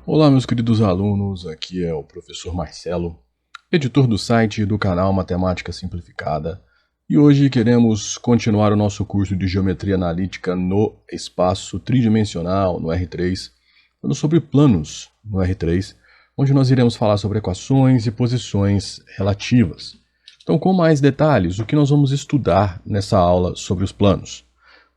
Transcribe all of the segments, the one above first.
Olá, meus queridos alunos, aqui é o professor Marcelo, editor do site e do canal Matemática Simplificada, e hoje queremos continuar o nosso curso de Geometria Analítica no espaço tridimensional, no R3, falando sobre planos no R3, onde nós iremos falar sobre equações e posições relativas. Então, com mais detalhes, o que nós vamos estudar nessa aula sobre os planos?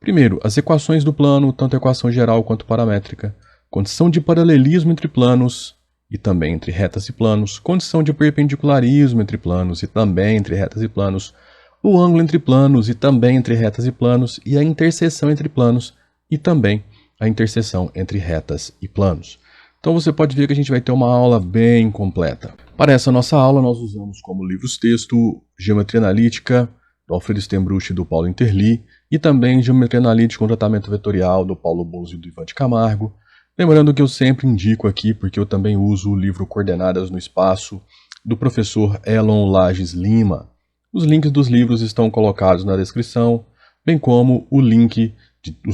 Primeiro, as equações do plano, tanto a equação geral quanto paramétrica, condição de paralelismo entre planos e também entre retas e planos, condição de perpendicularismo entre planos e também entre retas e planos, o ângulo entre planos e também entre retas e planos, e a interseção entre planos e também a interseção entre retas e planos. Então você pode ver que a gente vai ter uma aula bem completa. Para essa nossa aula nós usamos como livros-texto Geometria Analítica, do Alfredo Stembruch e do Paulo Interli, e também Geometria Analítica com Tratamento Vetorial, do Paulo Bozzi e do Ivan de Camargo. Lembrando que eu sempre indico aqui, porque eu também uso o livro Coordenadas no Espaço, do professor Elon Lages Lima. Os links dos livros estão colocados na descrição, bem como os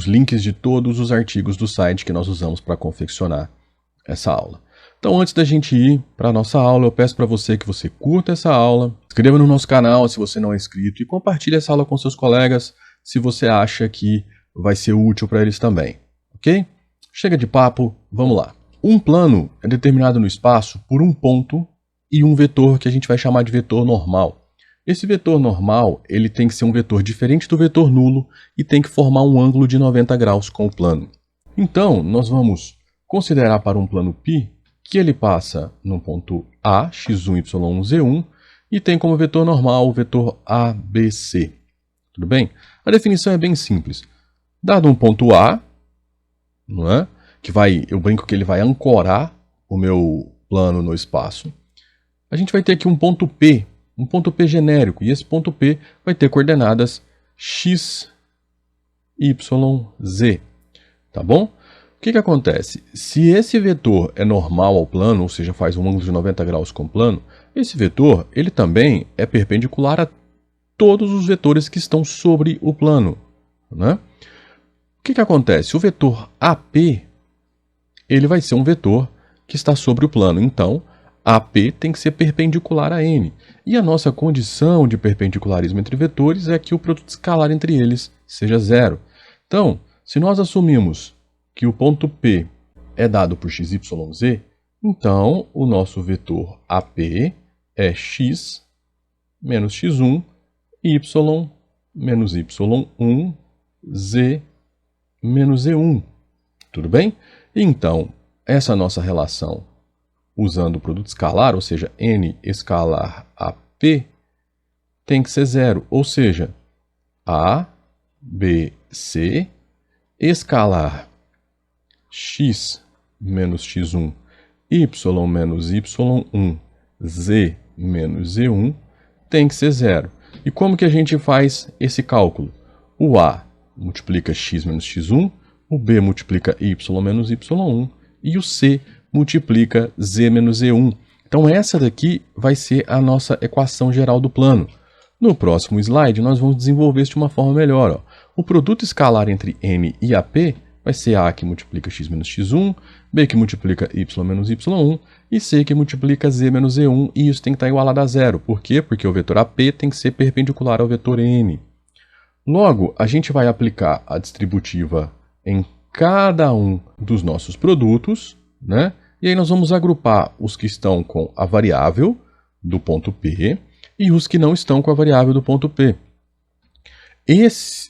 links de todos os artigos do site que nós usamos para confeccionar essa aula. Então, antes da gente ir para a nossa aula, eu peço para você que você curta essa aula, inscreva no nosso canal se você não é inscrito e compartilhe essa aula com seus colegas se você acha que vai ser útil para eles também, ok? Chega de papo, vamos lá. Um plano é determinado no espaço por um ponto e um vetor que a gente vai chamar de vetor normal. Esse vetor normal, ele tem que ser um vetor diferente do vetor nulo e tem que formar um ângulo de 90 graus com o plano. Então, nós vamos considerar para um plano π que ele passa no ponto A, x1, y1, z1, e tem como vetor normal o vetor ABC. Tudo bem? A definição é bem simples. Dado um ponto A, não é? Eu brinco que ele vai ancorar o meu plano no espaço. A gente vai ter aqui um ponto P genérico, e esse ponto P vai ter coordenadas x, y, z, tá bom? O que acontece? Se esse vetor é normal ao plano, ou seja, faz um ângulo de 90 graus com o plano, esse vetor ele também é perpendicular a todos os vetores que estão sobre o plano, né? O que acontece? O vetor AP ele vai ser um vetor que está sobre o plano. Então, AP tem que ser perpendicular a N. E a nossa condição de perpendicularismo entre vetores é que o produto escalar entre eles seja zero. Então, se nós assumimos que o ponto P é dado por x, y, z, então o nosso vetor AP é x menos x1, y menos y1, z menos z1. Tudo bem? Então, essa nossa relação usando o produto escalar, ou seja, n escalar AP, tem que ser zero. Ou seja, A, B, C, escalar x menos x1, y menos y1, z menos z1, tem que ser zero. E como que a gente faz esse cálculo? O A multiplica x menos x1, o B multiplica y menos y1 e o C multiplica z menos z1. Então essa daqui vai ser a nossa equação geral do plano. No próximo slide nós vamos desenvolver isso de uma forma melhor. Ó. O produto escalar entre N e AP vai ser A que multiplica x menos x1, B que multiplica y menos y1 e C que multiplica z menos z1, e isso tem que estar igualado a zero. Por quê? Porque o vetor AP tem que ser perpendicular ao vetor N. Logo, a gente vai aplicar a distributiva em cada um dos nossos produtos, né? E aí nós vamos agrupar os que estão com a variável do ponto P e os que não estão com a variável do ponto P.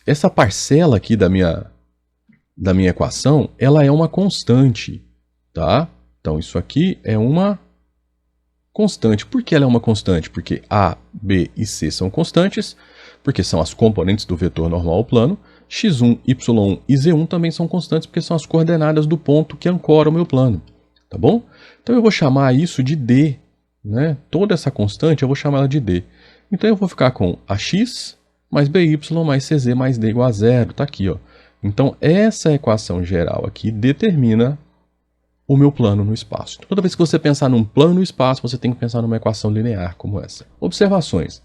Essa parcela aqui da minha equação, ela é uma constante, tá? Então isso aqui é uma constante. Por que ela é uma constante? Porque A, B e C são constantes, porque são as componentes do vetor normal ao plano. x1, y1 e z1 também são constantes, porque são as coordenadas do ponto que ancora o meu plano. Tá bom? Então eu vou chamar isso de D, né? Toda essa constante eu vou chamar ela de D. Então eu vou ficar com AX mais BY mais CZ mais D igual a zero. Tá aqui, ó. Então essa equação geral aqui determina o meu plano no espaço. Toda vez que você pensar num plano no espaço, você tem que pensar numa equação linear como essa. Observações.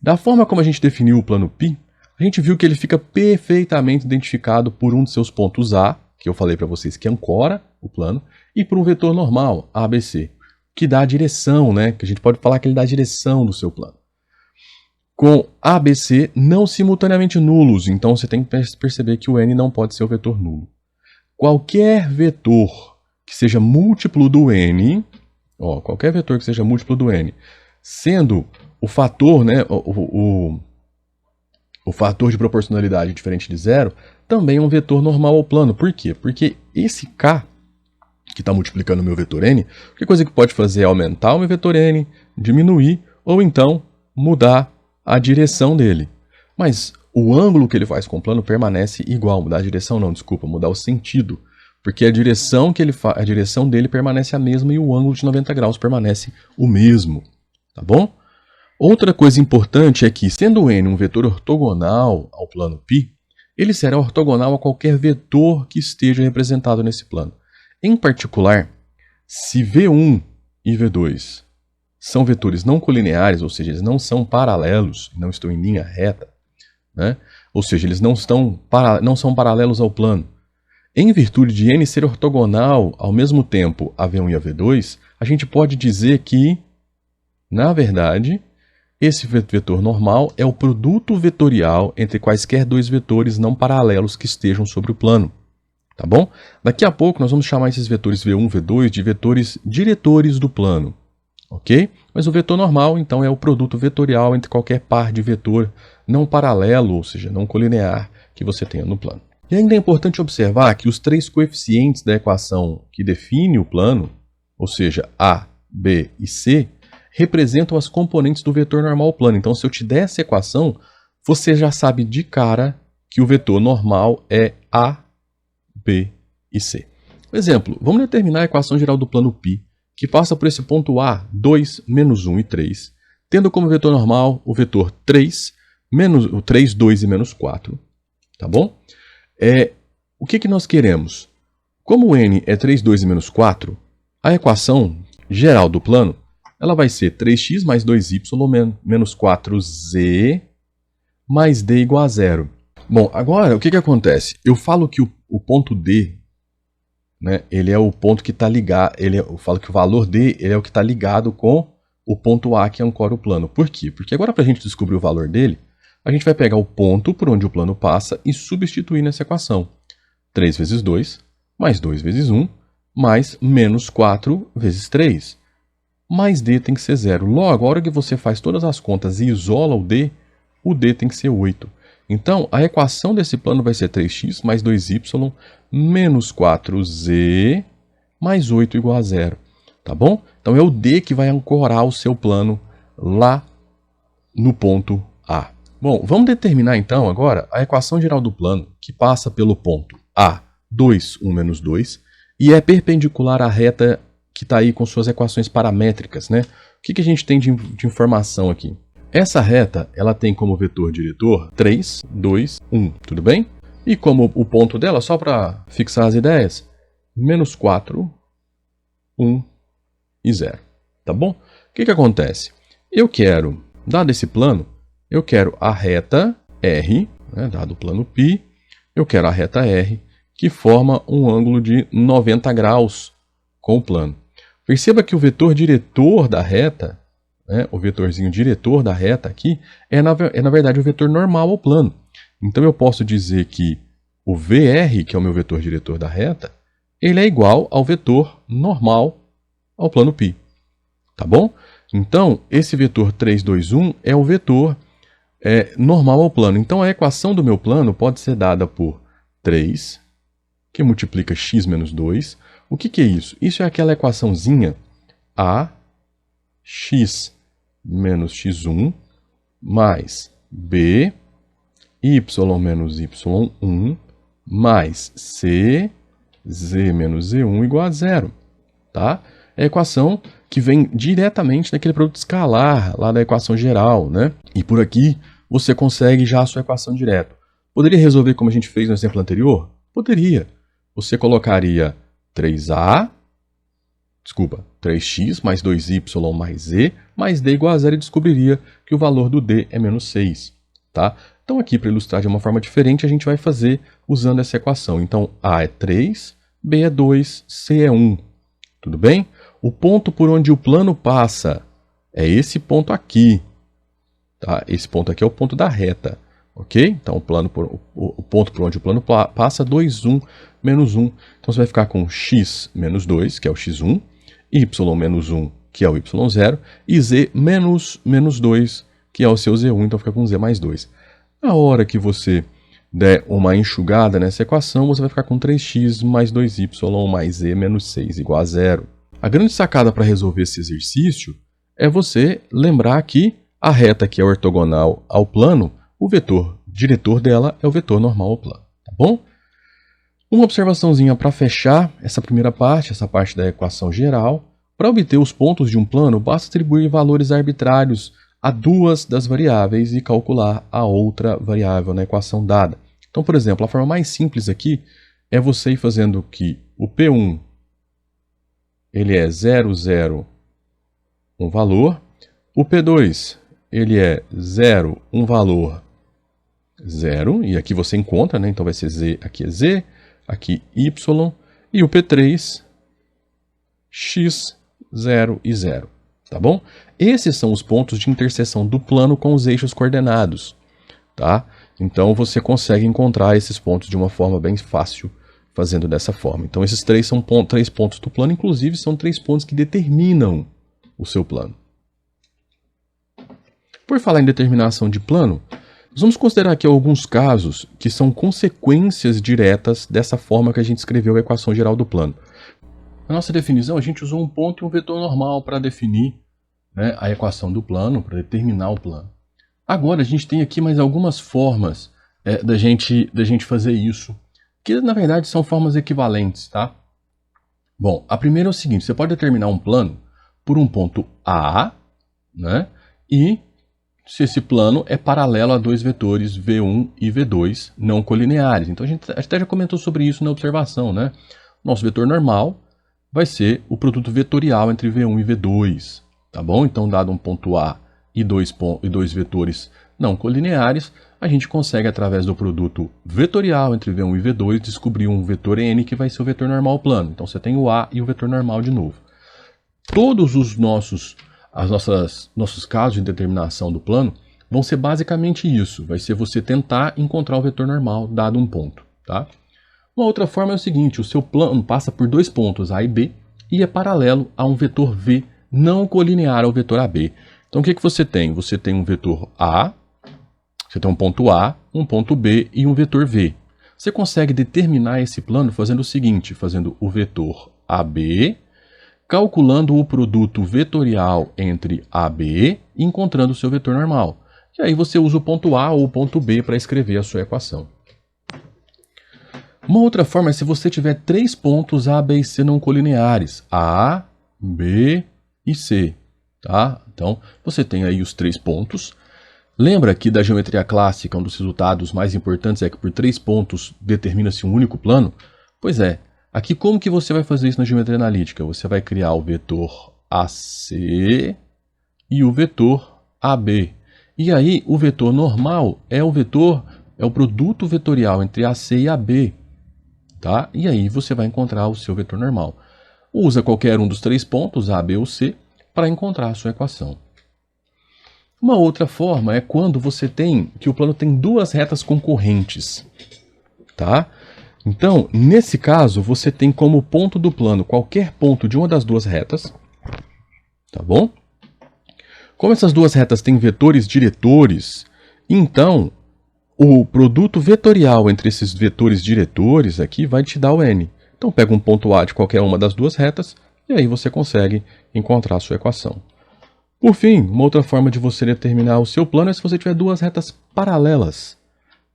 Da forma como a gente definiu o plano π, a gente viu que ele fica perfeitamente identificado por um de seus pontos A, que eu falei para vocês que ancora o plano, e por um vetor normal, ABC, que dá a direção, né? Que a gente pode falar que ele dá a direção do seu plano. Com ABC não simultaneamente nulos, então você tem que perceber que o n não pode ser o vetor nulo. Qualquer vetor que seja múltiplo do n, qualquer vetor que seja múltiplo do n, sendo o fator, né, o fator de proporcionalidade diferente de zero, também é um vetor normal ao plano. Por quê? Porque esse k, que está multiplicando o meu vetor n, a coisa que pode fazer é aumentar o meu vetor n, diminuir, ou então mudar a direção dele. Mas o ângulo que ele faz com o plano permanece igual. Mudar a direção não, desculpa, mudar o sentido. Porque a direção que ele a direção dele permanece a mesma e o ângulo de 90 graus permanece o mesmo. Tá bom? Outra coisa importante é que, sendo n um vetor ortogonal ao plano π, ele será ortogonal a qualquer vetor que esteja representado nesse plano. Em particular, se V1 e V2 são vetores não colineares, ou seja, eles não são paralelos, não estão em linha reta, né? Ou seja, eles não são paralelos ao plano. Em virtude de n ser ortogonal ao mesmo tempo a V1 e a V2, a gente pode dizer que, na verdade, esse vetor normal é o produto vetorial entre quaisquer dois vetores não paralelos que estejam sobre o plano. Tá bom? Daqui a pouco nós vamos chamar esses vetores V1 e V2 de vetores diretores do plano. Ok? Mas o vetor normal, então, é o produto vetorial entre qualquer par de vetor não paralelo, ou seja, não colinear, que você tenha no plano. E ainda é importante observar que os três coeficientes da equação que define o plano, ou seja, A, B e C, representam as componentes do vetor normal ao plano. Então, se eu te der essa equação, você já sabe de cara que o vetor normal é A, B e C. Por exemplo, vamos determinar a equação geral do plano π, que passa por esse ponto A, 2, menos 1 e 3, tendo como vetor normal o vetor 3, o 3, 2 e menos 4. Tá bom? O que nós queremos? Como o n é 3, 2 e menos 4, a equação geral do plano ela vai ser 3x mais 2y menos 4z mais d igual a 0. Bom, agora o que acontece? Eu falo que o ponto D, né, ele é o ponto que está ligado, eu falo que o valor D ele é o que está ligado com o ponto A que ancora o plano. Por quê? Porque agora para a gente descobrir o valor dele, a gente vai pegar o ponto por onde o plano passa e substituir nessa equação. 3 vezes 2, mais 2 vezes 1, mais menos 4 vezes 3. Mais D tem que ser 0. Logo, a hora que você faz todas as contas e isola o D tem que ser 8. Então, a equação desse plano vai ser 3x mais 2y menos 4z mais 8 igual a 0. Tá bom? Então, é o D que vai ancorar o seu plano lá no ponto A. Bom, vamos determinar então agora a equação geral do plano que passa pelo ponto A, 2, 1 menos 2, e é perpendicular à reta que está aí com suas equações paramétricas, né? O que a gente tem de informação aqui? Essa reta, ela tem como vetor diretor 3, 2, 1, tudo bem? E como o ponto dela, só para fixar as ideias, menos 4, 1 e 0, tá bom? O que acontece? Eu quero, dado esse plano, eu quero a reta R, né, dado o plano π, eu quero a reta R, que forma um ângulo de 90 graus com o plano. Perceba que o vetor diretor da reta, né, o vetorzinho diretor da reta aqui, é na verdade o vetor normal ao plano. Então eu posso dizer que o VR, que é o meu vetor diretor da reta, ele é igual ao vetor normal ao plano π. Tá bom? Então, esse vetor 3, 2, 1 é o vetor normal ao plano. Então, a equação do meu plano pode ser dada por 3, que multiplica x menos 2. O que é isso? Isso é aquela equaçãozinha ax menos x1 mais b y menos y1 mais c z menos z1 igual a 0. Tá? É a equação que vem diretamente daquele produto escalar lá da equação geral, né? E por aqui você consegue já a sua equação direto. Poderia resolver como a gente fez no exemplo anterior? Poderia. Você colocaria 3x mais 2y mais z mais d igual a 0 e descobriria que o valor do d é menos 6. tá? Então aqui, para ilustrar de uma forma diferente, a gente vai fazer usando essa equação. Então A é 3, B é 2, C é 1. Tudo bem? O ponto por onde o plano passa é esse ponto aqui. Tá? Esse ponto aqui é o ponto da reta. Ok? Então o ponto por onde o plano passa, 2, 1, menos 1. Então você vai ficar com x menos 2, que é o x1, y menos 1, que é o y0, e z menos 2, que é o seu z1, então fica com z mais 2. Na hora que você der uma enxugada nessa equação, você vai ficar com 3x mais 2y mais z menos 6 igual a 0. A grande sacada para resolver esse exercício é você lembrar que a reta que é ortogonal ao plano, o vetor diretor dela é o vetor normal ao plano, tá bom? Uma observaçãozinha para fechar essa primeira parte, essa parte da equação geral. Para obter os pontos de um plano, basta atribuir valores arbitrários a duas das variáveis e calcular a outra variável na equação dada. Então, por exemplo, a forma mais simples aqui é você ir fazendo que o P1 ele é 0, 0, um valor, o P2 ele é 0, um valor 0, e aqui você encontra, né? Então vai ser z, aqui é z, aqui y, e o P3, x, 0 e 0, tá bom? Esses são os pontos de interseção do plano com os eixos coordenados, tá? Então você consegue encontrar esses pontos de uma forma bem fácil, fazendo dessa forma. Então esses três são três pontos do plano, inclusive são 3 pontos que determinam o seu plano. Por falar em determinação de plano, nós vamos considerar aqui alguns casos que são consequências diretas dessa forma que a gente escreveu a equação geral do plano. Na nossa definição, a gente usou um ponto e um vetor normal para definir, né, a equação do plano, para determinar o plano. Agora, a gente tem aqui mais algumas formas da gente fazer isso, que na verdade são formas equivalentes, tá? Bom, a primeira é o seguinte, você pode determinar um plano por um ponto A, né, e se esse plano é paralelo a dois vetores V1 e V2 não colineares. Então a gente até já comentou sobre isso na observação, né? Nosso vetor normal vai ser o produto vetorial entre V1 e V2, tá bom? Então, dado um ponto A e dois vetores não colineares, a gente consegue, através do produto vetorial entre V1 e V2, descobrir um vetor N que vai ser o vetor normal plano. Então você tem o A e o vetor normal de novo. Todos os nossos casos de determinação do plano vão ser basicamente isso. Vai ser você tentar encontrar o vetor normal dado um ponto, tá? Uma outra forma é o seguinte, o seu plano passa por dois pontos A e B e é paralelo a um vetor V não colinear ao vetor AB. Então o que você tem? Você tem um vetor A, você tem um ponto B e um vetor V. Você consegue determinar esse plano fazendo o seguinte, fazendo o vetor AB, calculando o produto vetorial entre AB e encontrando o seu vetor normal. E aí você usa o ponto A ou o ponto B para escrever a sua equação. Uma outra forma é se você tiver três pontos A, B e C não colineares. A, B e C. Tá? Então, você tem aí os três pontos. Lembra que da geometria clássica, um dos resultados mais importantes é que por três pontos determina-se um único plano? Pois é. Aqui como que você vai fazer isso na geometria analítica? Você vai criar o vetor AC e o vetor AB. E aí o vetor normal é o produto vetorial entre AC e AB. Tá? E aí você vai encontrar o seu vetor normal. Usa qualquer um dos três pontos, A, B ou C, para encontrar a sua equação. Uma outra forma é quando você tem que o plano tem duas retas concorrentes. Tá? Então, nesse caso, você tem como ponto do plano qualquer ponto de uma das duas retas. Tá bom? Como essas duas retas têm vetores diretores, então o produto vetorial entre esses vetores diretores aqui vai te dar o N. Então pega um ponto A de qualquer uma das duas retas e aí você consegue encontrar a sua equação. Por fim, uma outra forma de você determinar o seu plano é se você tiver duas retas paralelas.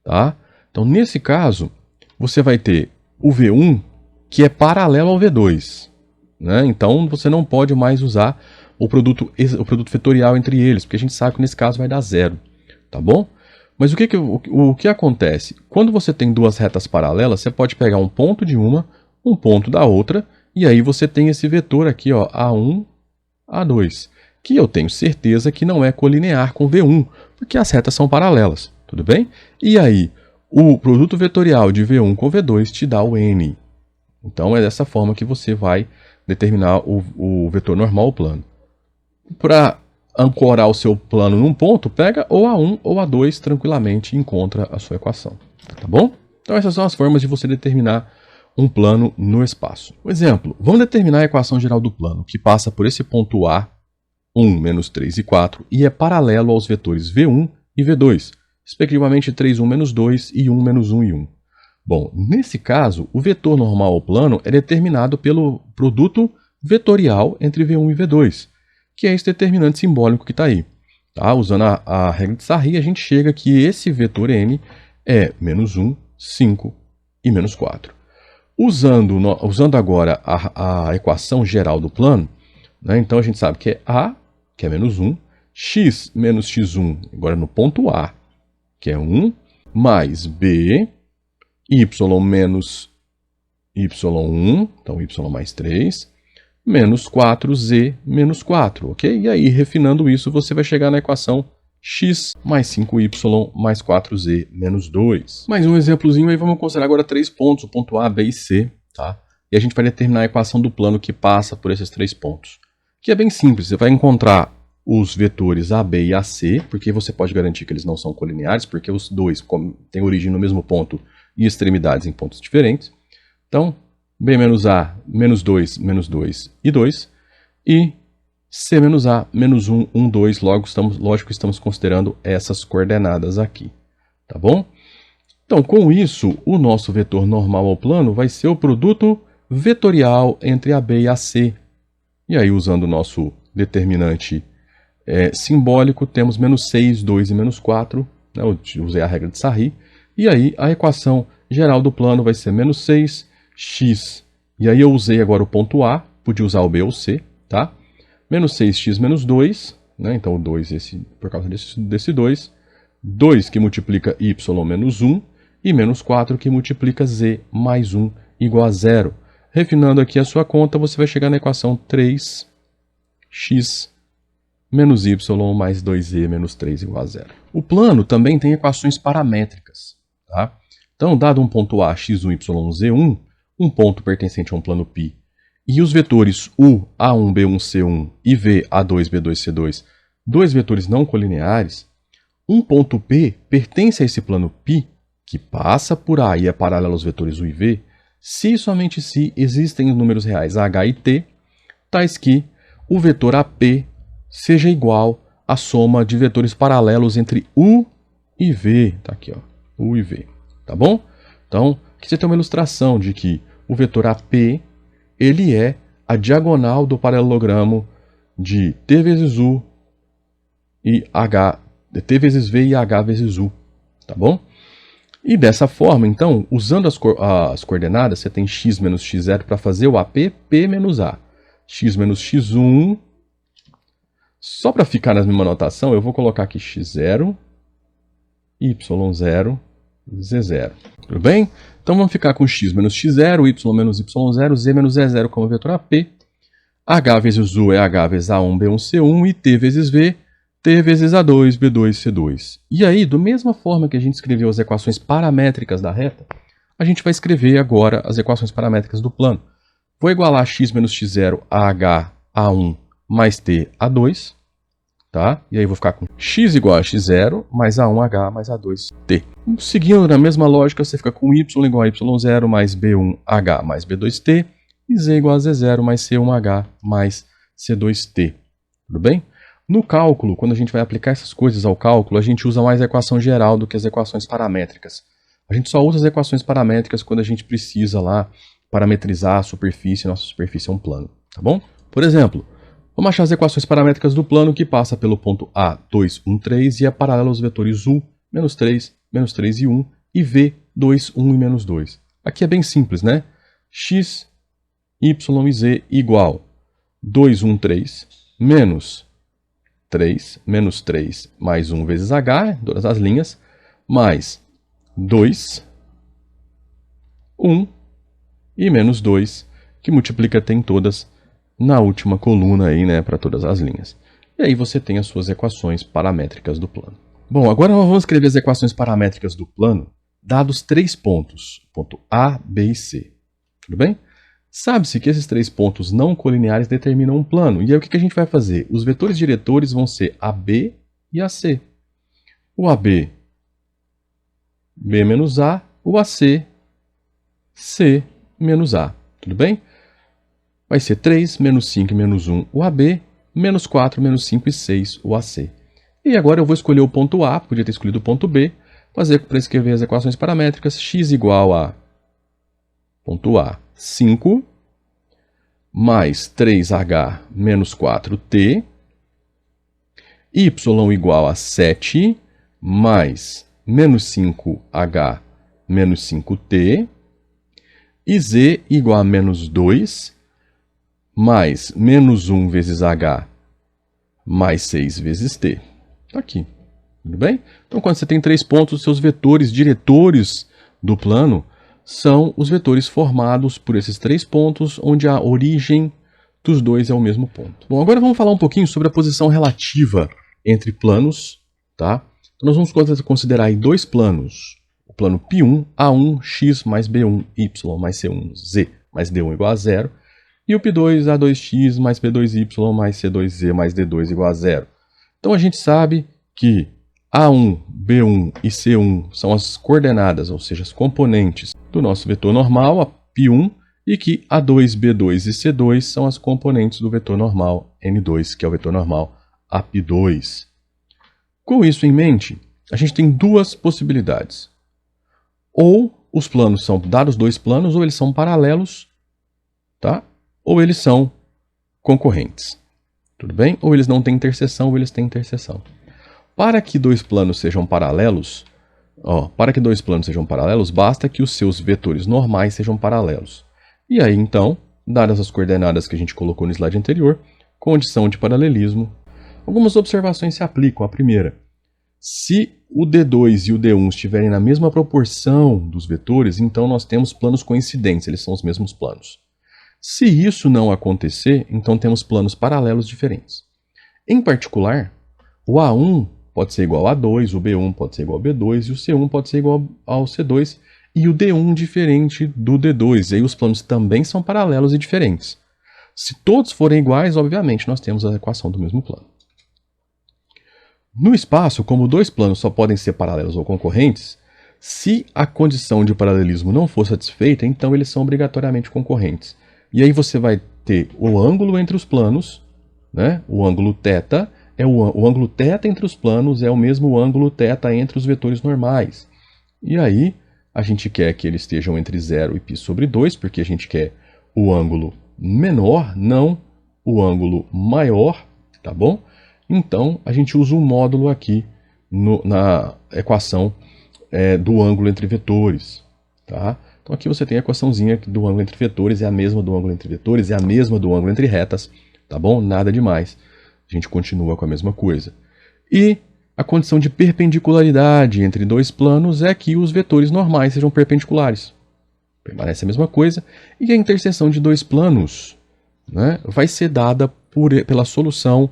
Tá? Então nesse caso, você vai ter o V1 que é paralelo ao V2. Né? Então você não pode mais usar o produto vetorial entre eles, porque a gente sabe que nesse caso vai dar zero. Tá bom? Mas o que acontece? Quando você tem duas retas paralelas, você pode pegar um ponto de uma, um ponto da outra, e aí você tem esse vetor aqui, ó, A1, A2, que eu tenho certeza que não é colinear com V1, porque as retas são paralelas. Tudo bem? E aí, o produto vetorial de V1 com V2 te dá o N. Então, é dessa forma que você vai determinar o vetor normal ou plano. Para ancorar o seu plano num ponto, pega ou A1 ou A2 tranquilamente e encontra a sua equação. Tá bom? Então, essas são as formas de você determinar um plano no espaço. Por exemplo, vamos determinar a equação geral do plano, que passa por esse ponto A, 1, menos 3 e 4, e é paralelo aos vetores V1 e V2, respectivamente 3, 1, menos 2 e 1, menos 1 e 1. Bom, nesse caso, o vetor normal ao plano é determinado pelo produto vetorial entre V1 e V2, que é esse determinante simbólico que está aí. Tá? Usando a regra de Sarri, a gente chega que esse vetor N é menos 1, 5 e menos 4. Usando agora a equação geral do plano, né, então a gente sabe que é A, que é menos 1, x menos x1, agora no ponto A, que é 1, mais B, y menos y1, então y mais 3, menos 4z menos 4, ok? E aí, refinando isso, você vai chegar na equação x mais 5y mais 4z menos 2. Mais um exemplozinho aí, vamos considerar agora 3 pontos, o ponto A, B e C, tá? E a gente vai determinar a equação do plano que passa por esses 3 pontos. Que é bem simples, você vai encontrar os vetores AB e AC, porque você pode garantir que eles não são colineares, porque os dois têm origem no mesmo ponto e extremidades em pontos diferentes. Então, B menos A, menos 2 e 2, e C menos A, menos 1, 1, 2, lógico que estamos considerando essas coordenadas aqui, tá bom? Então, com isso, o nosso vetor normal ao plano vai ser o produto vetorial entre AB e AC. E aí, usando o nosso determinante simbólico, temos menos 6, 2 e menos 4, né? Eu usei a regra de Sarri, e aí a equação geral do plano vai ser menos 6, x, e aí eu usei agora o ponto A, podia usar o B ou o C, tá? Menos 6x menos 2, né? Então o 2 por causa desse 2, 2 que multiplica y menos 1, e menos 4 que multiplica z mais 1 igual a 0. Refinando aqui a sua conta, você vai chegar na equação 3x menos y mais 2z menos 3 igual a 0. O plano também tem equações paramétricas, tá? Então, dado um ponto A, x1, y1, z1, um ponto pertencente a um plano π, e os vetores U, A1, B1, C1 e V, A2, B2, C2, dois vetores não colineares, um ponto P pertence a esse plano π, que passa por A e é paralelo aos vetores U e V, se e somente se existem os números reais H e T, tais que o vetor AP seja igual à soma de vetores paralelos entre U e V. Tá aqui, ó, U e V. Tá bom? Então, aqui você tem uma ilustração de que o vetor AP ele é a diagonal do paralelogramo de T vezes U e H, de T vezes V e H vezes U. Tá bom? E dessa forma, então, usando as coordenadas, você tem x menos x0 para fazer o AP, P menos A. X menos x1. Só para ficar na mesma notação, eu vou colocar aqui x0, y0, z0. Tudo bem? Então vamos ficar com x menos x0, y menos y0, z menos z0 como vetor AP. H vezes U é H vezes A1, B1, C1 e T vezes V, T vezes A2, B2, C2. E aí, da mesma forma que a gente escreveu as equações paramétricas da reta, a gente vai escrever agora as equações paramétricas do plano. Vou igualar x menos x0 a H, A1 mais T, A2. Tá? E aí vou ficar com x igual a x0 mais A1H mais A2T. Seguindo na mesma lógica, você fica com y igual a y0 mais B1H mais B2T e z igual a z0 mais C1H mais C2T. Tudo bem? No cálculo, quando a gente vai aplicar essas coisas ao cálculo, a gente usa mais a equação geral do que as equações paramétricas. A gente só usa as equações paramétricas quando a gente precisa lá parametrizar a superfície, nossa superfície é um plano. Tá bom? Por exemplo, vamos achar as equações paramétricas do plano que passa pelo ponto A, 2, 1, 3 e é paralelo aos vetores U, menos 3 e 1 e V, 2, 1 e menos 2. Aqui é bem simples, né? X, Y e Z igual 2, 1, 3 menos 3 mais 1 vezes H, todas as linhas, mais 2, 1 e menos 2, que multiplica tem todas na última coluna aí, né, para todas as linhas. E aí você tem as suas equações paramétricas do plano. Bom, agora nós vamos escrever as equações paramétricas do plano, dados 3 pontos, ponto A, B e C. Tudo bem? Sabe-se que esses 3 pontos não colineares determinam um plano. E aí o que a gente vai fazer? Os vetores diretores vão ser AB e AC. O AB, B menos A, o AC, C menos A. Tudo bem? Vai ser 3 menos 5 menos 1 o AB, menos 4 menos 5 e 6 o AC. E agora eu vou escolher o ponto A, podia ter escolhido o ponto B, fazer para escrever as equações paramétricas, x igual a ponto A, 5, mais 3H menos 4T, y igual a 7, mais menos 5H menos 5T, e z igual a menos 2, mais menos 1 vezes H, mais 6 vezes T. Está aqui. Tudo bem? Então, quando você tem 3 pontos, os seus vetores diretores do plano são os vetores formados por esses 3 pontos, onde a origem dos dois é o mesmo ponto. Bom, agora vamos falar um pouquinho sobre a posição relativa entre planos, tá? Então, nós vamos considerar aí 2 planos. O plano π1, A1, x mais B1, y mais C1, z mais D1 igual a 0. E o π2, A2x mais B2y mais C2z mais D2 igual a 0. Então, a gente sabe que A1, B1 e C1 são as coordenadas, ou seja, as componentes do nosso vetor normal, a π1, e que A2, B2 e C2 são as componentes do vetor normal N2, que é o vetor normal AP2. Com isso em mente, a gente tem duas possibilidades. Ou os planos são dados 2 planos, ou eles são paralelos, tá? Ou eles são concorrentes. Tudo bem? Ou eles não têm interseção, ou eles têm interseção. Para que 2 planos sejam paralelos, basta que os seus vetores normais sejam paralelos. E aí, então, dadas as coordenadas que a gente colocou no slide anterior, condição de paralelismo, algumas observações se aplicam. A primeira, se o D2 e o D1 estiverem na mesma proporção dos vetores, então nós temos planos coincidentes, eles são os mesmos planos. Se isso não acontecer, então temos planos paralelos diferentes. Em particular, o A1 pode ser igual a A2, o B1 pode ser igual a B2 e o C1 pode ser igual ao C2 e o D1 diferente do D2. E aí os planos também são paralelos e diferentes. Se todos forem iguais, obviamente nós temos a equação do mesmo plano. No espaço, como 2 planos só podem ser paralelos ou concorrentes, se a condição de paralelismo não for satisfeita, então eles são obrigatoriamente concorrentes. E aí você vai ter o ângulo entre os planos, né? O ângulo θ, o ângulo θ entre os planos é o mesmo ângulo θ entre os vetores normais. E aí a gente quer que eles estejam entre 0 e π sobre 2, porque a gente quer o ângulo menor, não o ângulo maior, tá bom? Então, a gente usa um módulo aqui na equação do ângulo entre vetores. Tá? Então, aqui você tem a equaçãozinha do ângulo entre vetores, é a mesma do ângulo entre vetores, é a mesma do ângulo entre retas. Tá bom? Nada demais. A gente continua com a mesma coisa. E a condição de perpendicularidade entre 2 planos é que os vetores normais sejam perpendiculares. Permanece a mesma coisa. E a interseção de 2 planos, né, vai ser dada pela solução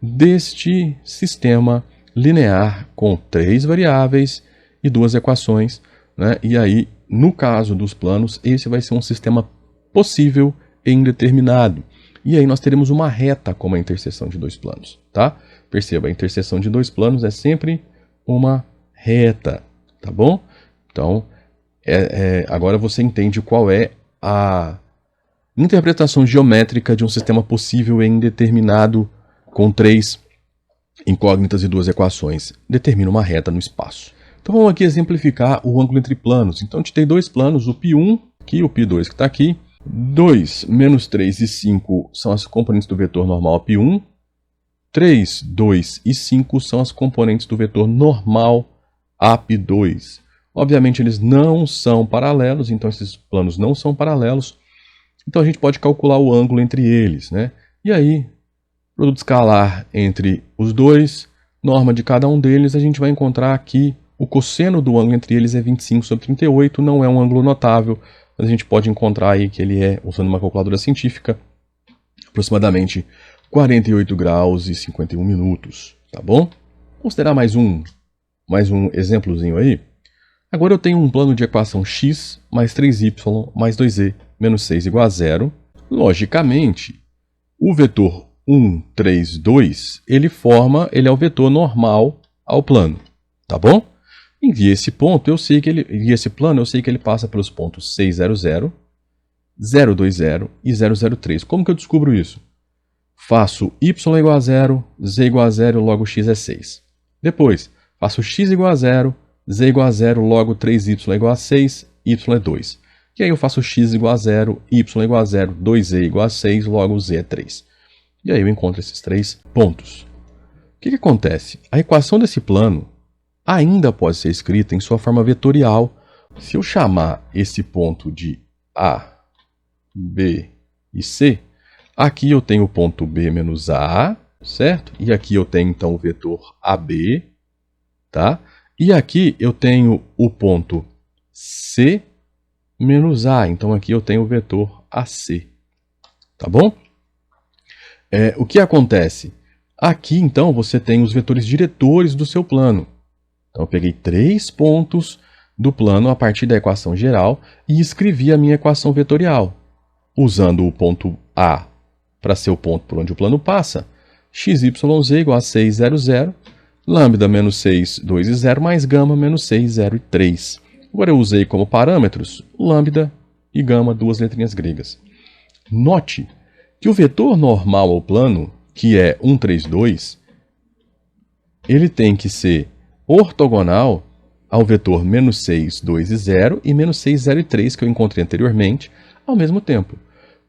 deste sistema linear com 3 variáveis e 2 equações, né? E aí, no caso dos planos, esse vai ser um sistema possível e indeterminado. E aí nós teremos uma reta como a interseção de 2 planos, tá? Perceba, a interseção de 2 planos é sempre uma reta, tá bom? Então, agora você entende qual é a interpretação geométrica de um sistema possível e indeterminado com 3 incógnitas e 2 equações. Determina uma reta no espaço. Então vamos aqui exemplificar o ângulo entre planos. Então a gente tem 2 planos, o π1 aqui, o π2 que está aqui. 2, menos 3 e 5 são as componentes do vetor normal π1. 3, 2 e 5 são as componentes do vetor normal AP2. Obviamente eles não são paralelos, então esses planos não são paralelos. Então a gente pode calcular o ângulo entre eles, né? E aí, produto escalar entre os dois, norma de cada um deles, a gente vai encontrar aqui o cosseno do ângulo entre eles é 25 sobre 38, não é um ângulo notável, mas a gente pode encontrar aí que ele é, usando uma calculadora científica, aproximadamente 48 graus e 51 minutos, tá bom? Vamos considerar mais um mais um exemplozinho aí. Agora eu tenho um plano de equação x mais 3y mais 2z menos 6 igual a 0. Logicamente, o vetor 1, 3, 2, ele é o vetor normal ao plano, tá bom? E esse plano, eu sei que ele passa pelos pontos 6, 0, 0, 0, 2, 0 e 0, 0, 3. Como que eu descubro isso? Faço y igual a 0, z igual a 0, logo x é 6. Depois, faço x igual a 0, z igual a 0, logo 3y igual a 6, y é 2. E aí eu faço x igual a 0, y igual a 0, 2z igual a 6, logo z é 3. E aí eu encontro esses 3 pontos. O que acontece? A equação desse plano ainda pode ser escrita em sua forma vetorial. Se eu chamar esse ponto de A, B e C, aqui eu tenho o ponto B menos A, certo? E aqui eu tenho então o vetor AB, tá? E aqui eu tenho o ponto C menos A, então aqui eu tenho o vetor AC, tá bom? O que acontece? Aqui então você tem os vetores diretores do seu plano. Então eu peguei 3 pontos do plano a partir da equação geral e escrevi a minha equação vetorial, usando o ponto A para ser o ponto por onde o plano passa, xyz igual a 6, 0, 0, lambda menos 6, 2 e 0, mais gama menos 6, 0 e 3. Agora eu usei como parâmetros lambda e gama, duas letrinhas gregas. Note que o vetor normal ao plano, que é 1, 3, 2, ele tem que ser ortogonal ao vetor menos 6, 2 e 0 e menos 6, 0 e 3 que eu encontrei anteriormente ao mesmo tempo.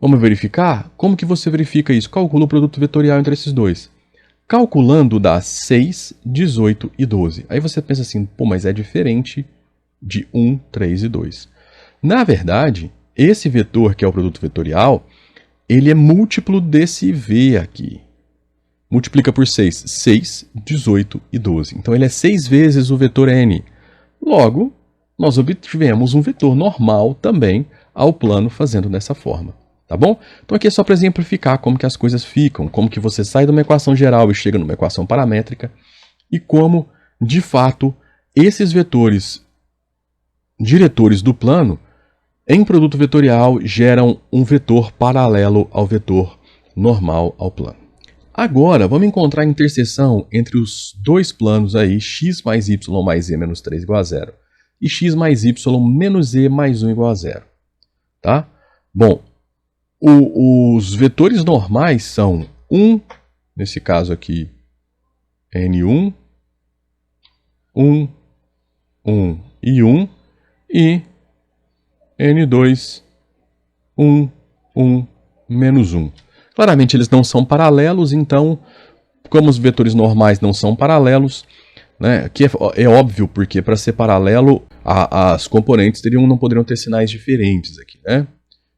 Vamos verificar? Como que você verifica isso? Calcula o produto vetorial entre esses dois. Calculando dá 6, 18 e 12. Aí você pensa assim, pô, mas é diferente de 1, 3 e 2. Na verdade, esse vetor que é o produto vetorial, ele é múltiplo desse V aqui. Multiplica por 6, 6, 18 e 12. Então ele é 6 vezes o vetor n. Logo, nós obtivemos um vetor normal também ao plano fazendo dessa forma. Tá bom? Então aqui é só para exemplificar como que as coisas ficam, como que você sai de uma equação geral e chega numa equação paramétrica, e como, de fato, esses vetores diretores do plano, em produto vetorial, geram um vetor paralelo ao vetor normal ao plano. Agora, vamos encontrar a interseção entre os dois planos aí, x mais y mais z menos 3 igual a 0, e x mais y menos z mais 1 igual a 0. Tá? Bom, os vetores normais são 1, nesse caso aqui, n1, 1, 1 e 1, e n2, 1, 1, menos 1. Claramente eles não são paralelos, então, como os vetores normais não são paralelos, né, que é óbvio, porque para ser paralelo, as componentes não poderiam ter sinais diferentes aqui, né?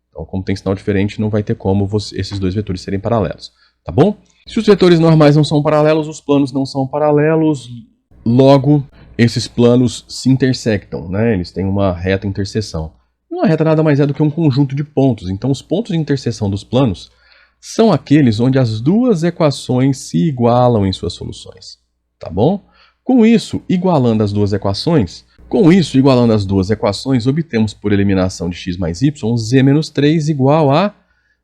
Então, como tem sinal diferente, não vai ter como esses dois vetores serem paralelos, tá bom? Se os vetores normais não são paralelos, os planos não são paralelos, logo, esses planos se intersectam, né? Eles têm uma reta interseção. Uma reta nada mais é do que um conjunto de pontos. Então, os pontos de interseção dos planos são aqueles onde as duas equações se igualam em suas soluções, tá bom? Com isso, igualando as duas equações, obtemos por eliminação de x mais y, z menos 3 igual a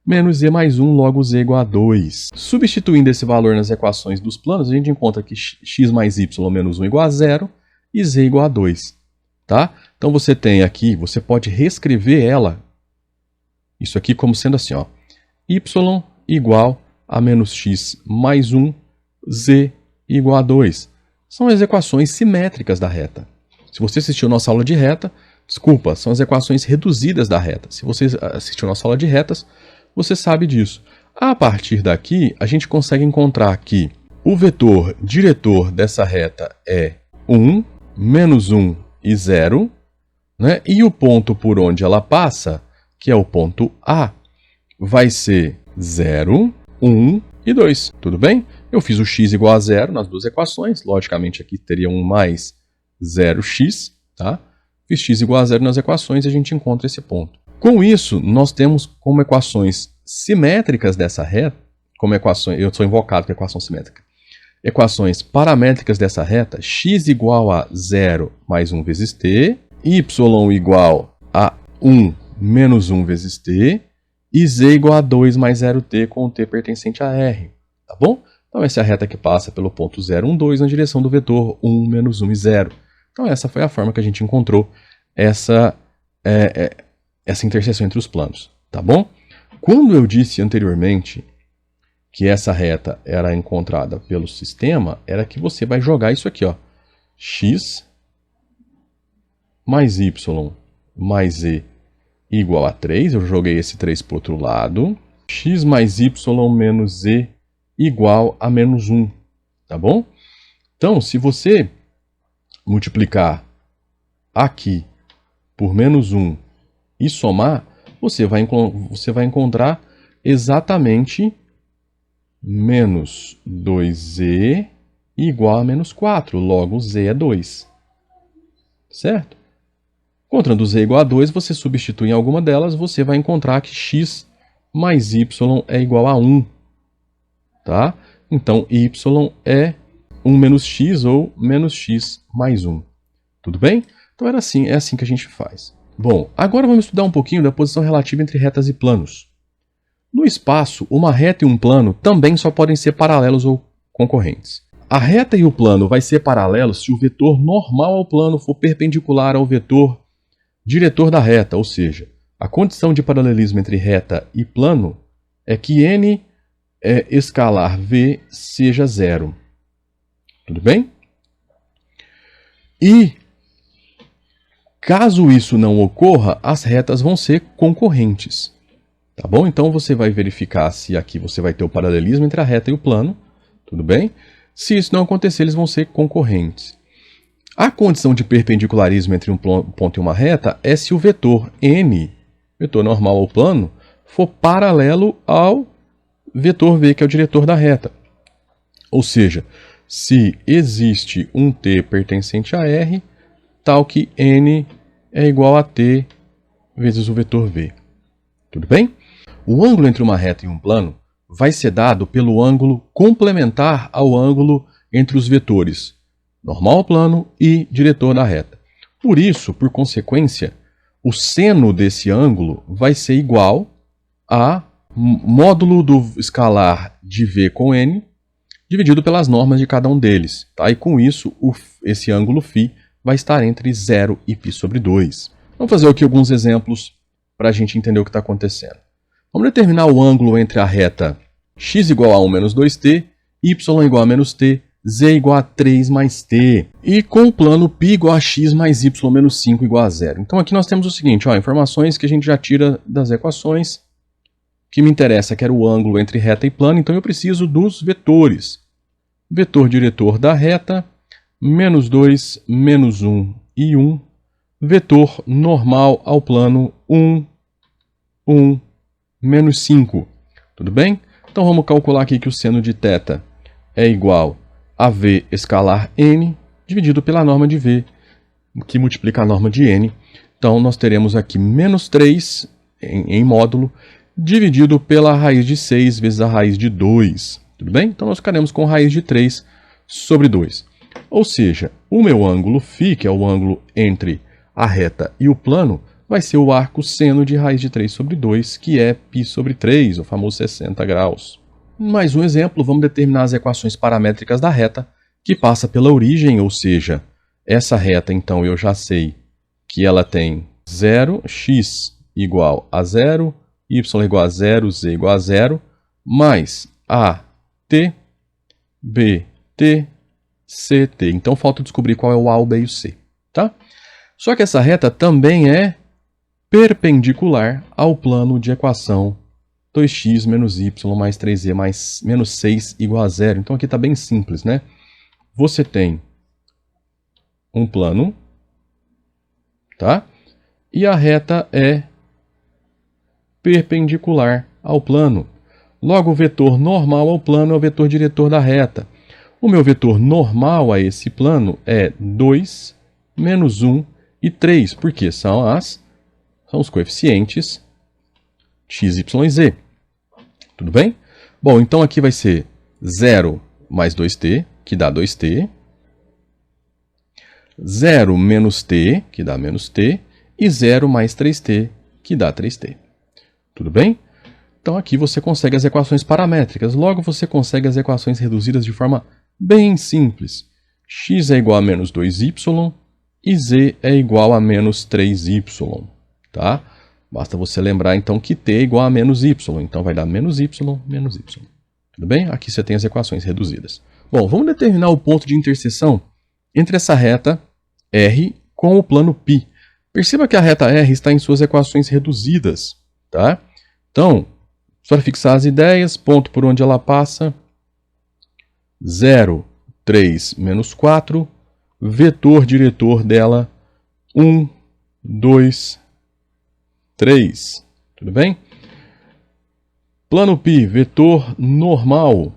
menos z mais 1, logo z igual a 2. Substituindo esse valor nas equações dos planos, a gente encontra que x mais y menos 1 igual a 0 e z igual a 2. Tá? Então você tem aqui, você pode reescrever ela, isso aqui como sendo assim, ó, y igual a menos x mais 1, z igual a 2. São as equações simétricas da reta. Se você assistiu a nossa aula de reta, desculpa, são as equações reduzidas da reta. Se você assistiu a nossa aula de retas, você sabe disso. A partir daqui, a gente consegue encontrar que o vetor diretor dessa reta é 1, menos 1 e 0, né? E o ponto por onde ela passa, que é o ponto A, vai ser 0, 1 e 2. Tudo bem? Eu fiz o x igual a 0 nas duas equações. Logicamente, aqui teria 1 mais 0x. Tá? Fiz x igual a 0 nas equações e a gente encontra esse ponto. Com isso, nós temos como equações simétricas dessa reta, como equações, eu sou invocado com a equação simétrica. equações paramétricas dessa reta, x igual a 0 mais 1 vezes t, y igual a 1 menos 1 vezes t, e z igual a 2 mais 0t com o t pertencente a R. Tá bom? Então essa é a reta que passa pelo ponto 0, 1, 2 na direção do vetor 1, menos 1 e 0. Então essa foi a forma que a gente encontrou essa interseção entre os planos. Tá bom? Quando eu disse anteriormente que essa reta era encontrada pelo sistema, era que você vai jogar isso aqui, ó. X mais y mais z igual a 3. Eu joguei esse 3 para o outro lado. X mais y menos z igual a menos 1. Tá bom? Então, se você multiplicar aqui por menos 1 e somar, você vai encontrar exatamente menos 2z igual a menos 4. Logo, z é 2. Certo? Encontrando z igual a 2, você substitui em alguma delas, você vai encontrar que x mais y é igual a 1. Tá? Então, y é 1 menos x ou menos x mais 1. Tudo bem? Então é assim que a gente faz. Bom, agora vamos estudar um pouquinho da posição relativa entre retas e planos. No espaço, uma reta e um plano também só podem ser paralelos ou concorrentes. A reta e o plano vai ser paralelo se o vetor normal ao plano for perpendicular ao vetor diretor da reta, ou seja, a condição de paralelismo entre reta e plano é que n escalar v seja 0. Tudo bem? E caso isso não ocorra, as retas vão ser concorrentes. Tá bom? Então você vai verificar se aqui você vai ter o paralelismo entre a reta e o plano. Tudo bem? Se isso não acontecer, eles vão ser concorrentes. A condição de perpendicularismo entre um ponto e uma reta é se o vetor n, vetor normal ao plano, for paralelo ao vetor v, que é o diretor da reta. Ou seja, se existe um t pertencente a R, tal que n é igual a t vezes o vetor v. Tudo bem? O ângulo entre uma reta e um plano vai ser dado pelo ângulo complementar ao ângulo entre os vetores normal ao plano e diretor da reta. Por isso, por consequência, o seno desse ângulo vai ser igual a módulo do escalar de v com n dividido pelas normas de cada um deles. Tá? E com isso, esse ângulo φ vai estar entre 0 e π sobre 2. Vamos fazer aqui alguns exemplos para a gente entender o que está acontecendo. Vamos determinar o ângulo entre a reta x igual a 1 menos 2t, y igual a menos t, z igual a 3 mais t. E com o plano π igual a x mais y menos 5 igual a 0. Então aqui nós temos o seguinte, ó, informações que a gente já tira das equações. O que me interessa é que era o ângulo entre reta e plano, então eu preciso dos vetores. Vetor diretor da reta, menos 2, menos 1 e 1. Vetor normal ao plano, 1, 1, menos 5. Tudo bem? Então vamos calcular aqui que o seno de θ é igual a v escalar n dividido pela norma de v, que multiplica a norma de n. Então nós teremos aqui menos 3 em módulo, dividido pela raiz de 6 vezes a raiz de 2. Tudo bem? Então nós ficaremos com raiz de 3 sobre 2. Ou seja, o meu ângulo φ, que é o ângulo entre a reta e o plano, vai ser o arco seno de raiz de 3 sobre 2, que é π sobre 3, o famoso 60 graus. Mais um exemplo, vamos determinar as equações paramétricas da reta, que passa pela origem, ou seja, essa reta, então, eu já sei que ela tem 0, x igual a 0, y igual a 0, z igual a 0, mais a, t, b, t, c, t. Então, falta descobrir qual é o a, o b e o c. Tá? Só que essa reta também é perpendicular ao plano de equação 2x menos y mais 3z mais menos 6 igual a 0. Então aqui está bem simples, né? Você tem um plano, tá? E a reta é perpendicular ao plano. Logo, o vetor normal ao plano é o vetor diretor da reta. O meu vetor normal a esse plano é 2, menos 1 e 3, porque são os coeficientes x, y e z. Tudo bem? Bom, então aqui vai ser 0 mais 2t, que dá 2t, 0 menos t, que dá menos t, e 0 mais 3t, que dá 3t. Tudo bem? Então aqui você consegue as equações paramétricas, logo você consegue as equações reduzidas de forma bem simples. X é igual a menos 2y e z é igual a menos 3y. Tá? Basta você lembrar então que t é igual a menos y, então vai dar menos y, menos y. Tudo bem? Aqui você tem as equações reduzidas. Bom, vamos determinar o ponto de interseção entre essa reta R com o plano π. Perceba que a reta R está em suas equações reduzidas. Tá? Então, só para fixar as ideias, ponto por onde ela passa, 0, 3, menos 4, vetor diretor dela, 1, 2, 3. Tudo bem? Plano π, vetor normal,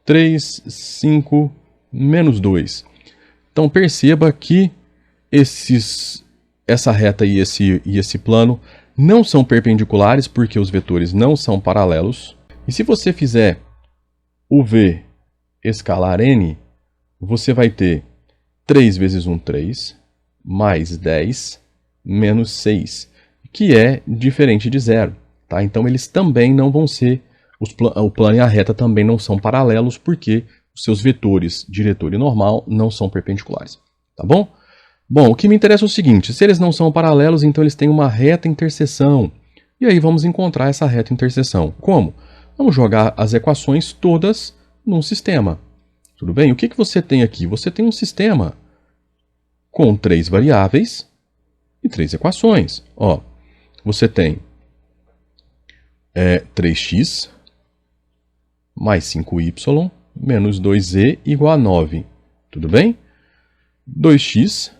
3, 5, menos 2. Então perceba que essa reta e esse plano não são perpendiculares porque os vetores não são paralelos. E se você fizer o V escalar n, você vai ter 3 vezes 1, 3, mais 10, menos 6, que é diferente de zero. Tá? Então eles também não vão ser, o plano e a reta também não são paralelos porque os seus vetores diretor e normal não são perpendiculares. Tá bom? Bom, o que me interessa é o seguinte, se eles não são paralelos, então eles têm uma reta interseção. E aí vamos encontrar essa reta interseção. Como? Vamos jogar as equações todas num sistema. Tudo bem? O que você tem aqui? Você tem um sistema com 3 variáveis e 3 equações. Ó, você tem 3x mais 5y menos 2z igual a 9. Tudo bem? 2x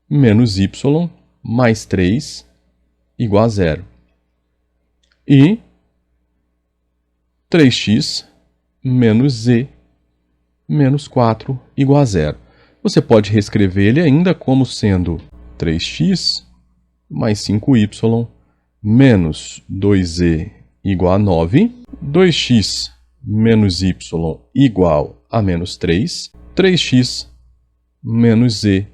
menos y mais 3 igual a 0. E 3x menos z menos 4 igual a 0. Você pode reescrever ele ainda como sendo 3x mais 5y menos 2z igual a 9, 2x menos y igual a menos 3, 3x menos z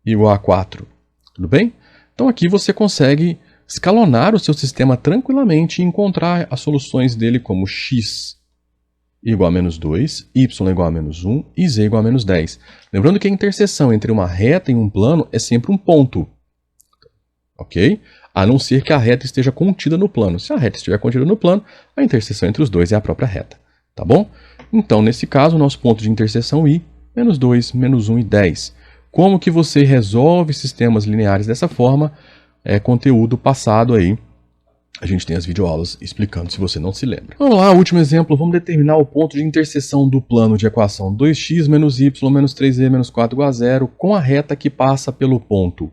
igual a 4. Tudo bem? Então aqui você consegue escalonar o seu sistema tranquilamente e encontrar as soluções dele como x igual a menos 2, y igual a menos 1 e z igual a menos 10. Lembrando que a interseção entre uma reta e um plano é sempre um ponto. Ok? A não ser que a reta esteja contida no plano. Se a reta estiver contida no plano, a interseção entre os dois é a própria reta. Tá bom? Então, nesse caso, o nosso ponto de interseção I, menos 2, menos 1 e 10. Como que você resolve sistemas lineares dessa forma? É conteúdo passado aí. A gente tem as videoaulas explicando se você não se lembra. Vamos lá, último exemplo. Vamos determinar o ponto de interseção do plano de equação 2x menos y menos 3z menos 4 igual a 0 com a reta que passa pelo ponto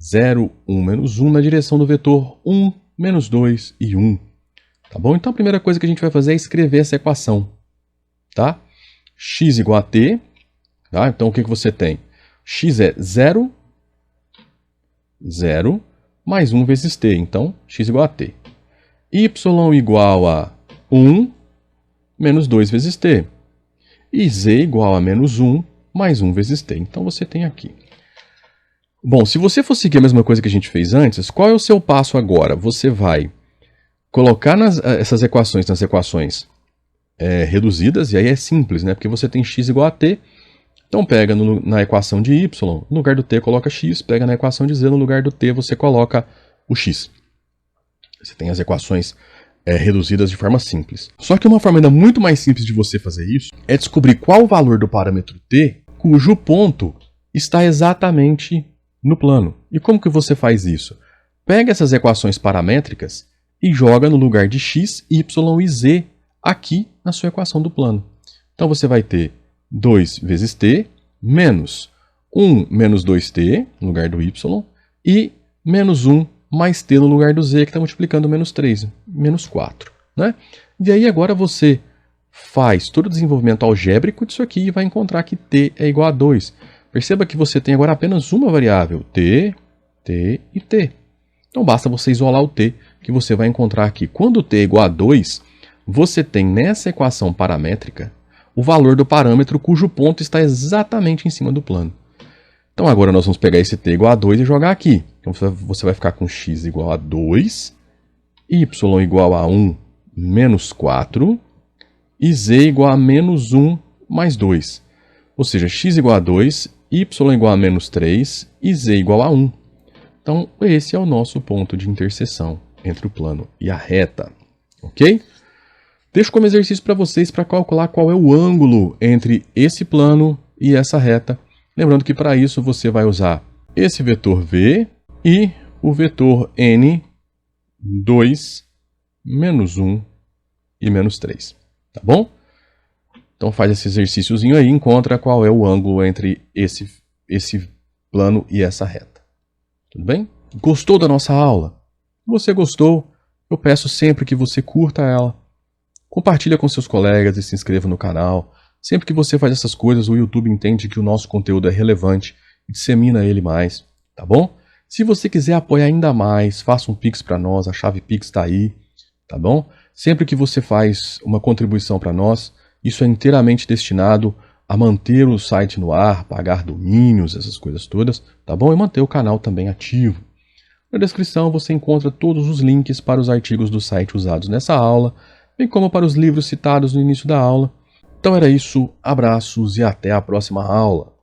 0, 1, menos 1 na direção do vetor 1, menos 2 e 1. Tá bom? Então a primeira coisa que a gente vai fazer é escrever essa equação. Tá? X igual a t. Tá? Então o que você tem? X é 0, 0, mais 1 vezes t. Então, x igual a t. Y igual a 1, menos 2 vezes t. E z igual a menos 1, mais 1 vezes t. Então, você tem aqui. Bom, se você for seguir a mesma coisa que a gente fez antes, qual é o seu passo agora? Você vai colocar essas equações nas equações reduzidas, e aí é simples, né? Porque você tem x igual a t. Então pega na equação de y, no lugar do t coloca x, pega na equação de z, no lugar do t você coloca o x. Você tem as equações reduzidas de forma simples. Só que uma forma ainda muito mais simples de você fazer isso é descobrir qual o valor do parâmetro t cujo ponto está exatamente no plano. E como que você faz isso? Pega essas equações paramétricas e joga no lugar de x, y e z aqui na sua equação do plano. Então você vai ter 2 vezes t, menos 1 menos 2t, no lugar do y, e menos 1 mais t no lugar do z, que está multiplicando menos 3, menos 4. Né? E aí agora você faz todo o desenvolvimento algébrico disso aqui e vai encontrar que t é igual a 2. Perceba que você tem agora apenas uma variável, t, t e t. Então basta você isolar o t, que você vai encontrar que quando t é igual a 2, você tem nessa equação paramétrica o valor do parâmetro cujo ponto está exatamente em cima do plano. Então agora nós vamos pegar esse t igual a 2 e jogar aqui. Então você vai ficar com x igual a 2, y igual a 1 menos 4 e z igual a menos 1 mais 2. Ou seja, x igual a 2, y igual a menos 3 e z igual a 1. Então esse é o nosso ponto de interseção entre o plano e a reta. Ok? Deixo como exercício para vocês para calcular qual é o ângulo entre esse plano e essa reta. Lembrando que para isso você vai usar esse vetor v e o vetor n, 2, menos 1 e menos 3. Tá bom? Então faz esse exercíciozinho aí e encontra qual é o ângulo entre esse plano e essa reta. Tudo bem? Gostou da nossa aula? Se você gostou, eu peço sempre que você curta ela. Compartilha com seus colegas e se inscreva no canal. Sempre que você faz essas coisas, o YouTube entende que o nosso conteúdo é relevante e dissemina ele mais, tá bom? Se você quiser apoiar ainda mais, faça um Pix para nós, a chave Pix está aí, tá bom? Sempre que você faz uma contribuição para nós, isso é inteiramente destinado a manter o site no ar, pagar domínios, essas coisas todas, tá bom? E manter o canal também ativo. Na descrição você encontra todos os links para os artigos do site usados nessa aula, bem como para os livros citados no início da aula. Então era isso, abraços e até a próxima aula.